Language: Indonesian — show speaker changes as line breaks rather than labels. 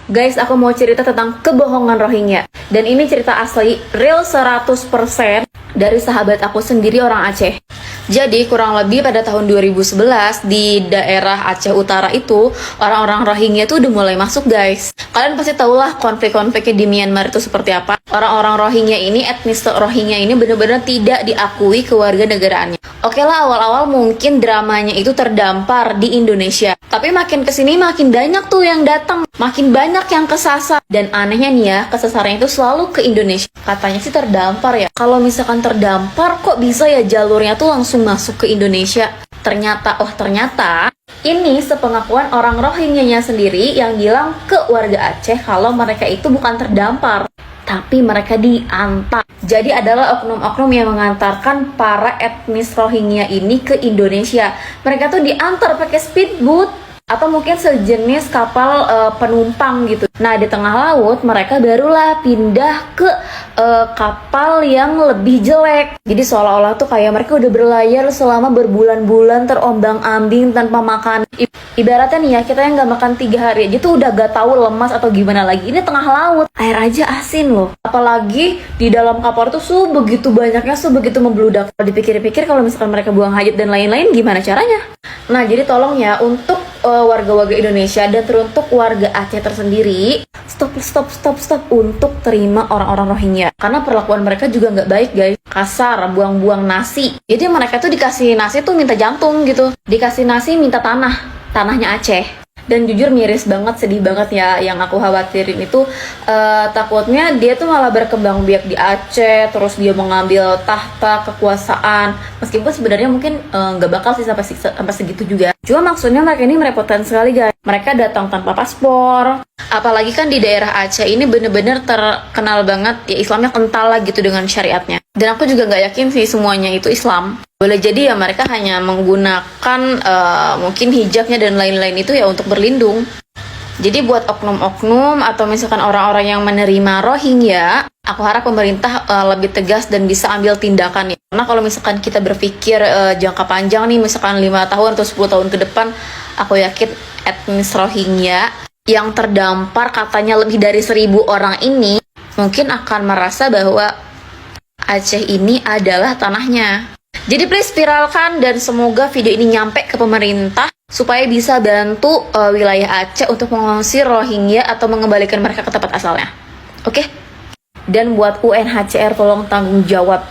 Guys, aku mau cerita tentang kebohongan Rohingya. Dan ini cerita asli, real 100% dari sahabat aku sendiri orang Aceh. Jadi kurang lebih pada tahun 2011 di daerah Aceh Utara itu orang-orang Rohingya itu udah mulai masuk, guys. Kalian pasti tahulah konflik-konfliknya di Myanmar itu seperti apa. Orang-orang Rohingya ini, etnis Rohingya ini benar-benar tidak diakui kewarganegaraannya. Oke lah, awal-awal mungkin dramanya itu terdampar di Indonesia. Tapi makin kesini makin banyak tuh yang datang, makin banyak yang kesasar. Dan anehnya nih ya, kesasarnya itu selalu ke Indonesia. Katanya sih terdampar ya. Kalau misalkan terdampar, kok bisa ya jalurnya tuh langsung masuk ke Indonesia? Ternyata ini sepengakuan orang Rohingyanya sendiri yang bilang ke warga Aceh kalau mereka itu bukan terdampar, tapi mereka diantar. Jadi adalah oknum-oknum yang mengantarkan para etnis Rohingya ini ke Indonesia. Mereka tuh diantar pakai speedboat atau mungkin sejenis kapal penumpang gitu. Nah, di tengah laut mereka barulah pindah ke kapal yang lebih jelek. Jadi seolah-olah tuh kayak mereka udah berlayar selama berbulan-bulan terombang-ambing tanpa makan. Ibaratnya nih ya, kita yang nggak makan 3 hari aja tuh udah gak tahu lemas atau gimana lagi. Ini tengah laut, air aja asin loh. Apalagi di dalam kapal tuh begitu banyaknya, begitu membludak. Kalau dipikir-pikir kalau misalkan mereka buang hajat dan lain-lain, gimana caranya? Nah, jadi tolong ya untuk warga-warga Indonesia dan teruntuk warga Aceh tersendiri, stop untuk terima orang-orang Rohingya. Karena perlakuan mereka juga nggak baik, guys. Kasar, buang-buang nasi. Jadi mereka tuh dikasih nasi tuh minta jantung gitu. Dikasih nasi minta tanahnya Aceh. Dan jujur miris banget, sedih banget ya. Yang aku khawatirin itu takutnya dia tuh malah berkembang biak di Aceh, terus dia mengambil tahta kekuasaan. Meskipun sebenarnya mungkin nggak bakal sih sampai segitu juga. Cuma maksudnya mereka ini merepotkan sekali, guys. Mereka datang tanpa paspor. Apalagi kan di daerah Aceh ini bener-bener terkenal banget ya, Islamnya kental lah gitu dengan syariatnya. Dan aku juga nggak yakin sih semuanya itu Islam. Boleh jadi ya mereka hanya menggunakan mungkin hijabnya dan lain-lain itu ya untuk berlindung. Jadi buat oknum-oknum atau misalkan orang-orang yang menerima Rohingya, aku harap pemerintah lebih tegas dan bisa ambil tindakan ya. Karena kalau misalkan kita berpikir jangka panjang nih, misalkan 5 tahun atau 10 tahun ke depan, aku yakin etnis Rohingya yang terdampar katanya lebih dari 1.000 orang ini mungkin akan merasa bahwa Aceh ini adalah tanahnya. Jadi please viralkan dan semoga video ini nyampe ke pemerintah supaya bisa bantu wilayah Aceh untuk mengungsi Rohingya atau mengembalikan mereka ke tempat asalnya. Oke? Dan buat UNHCR tolong tanggung jawab.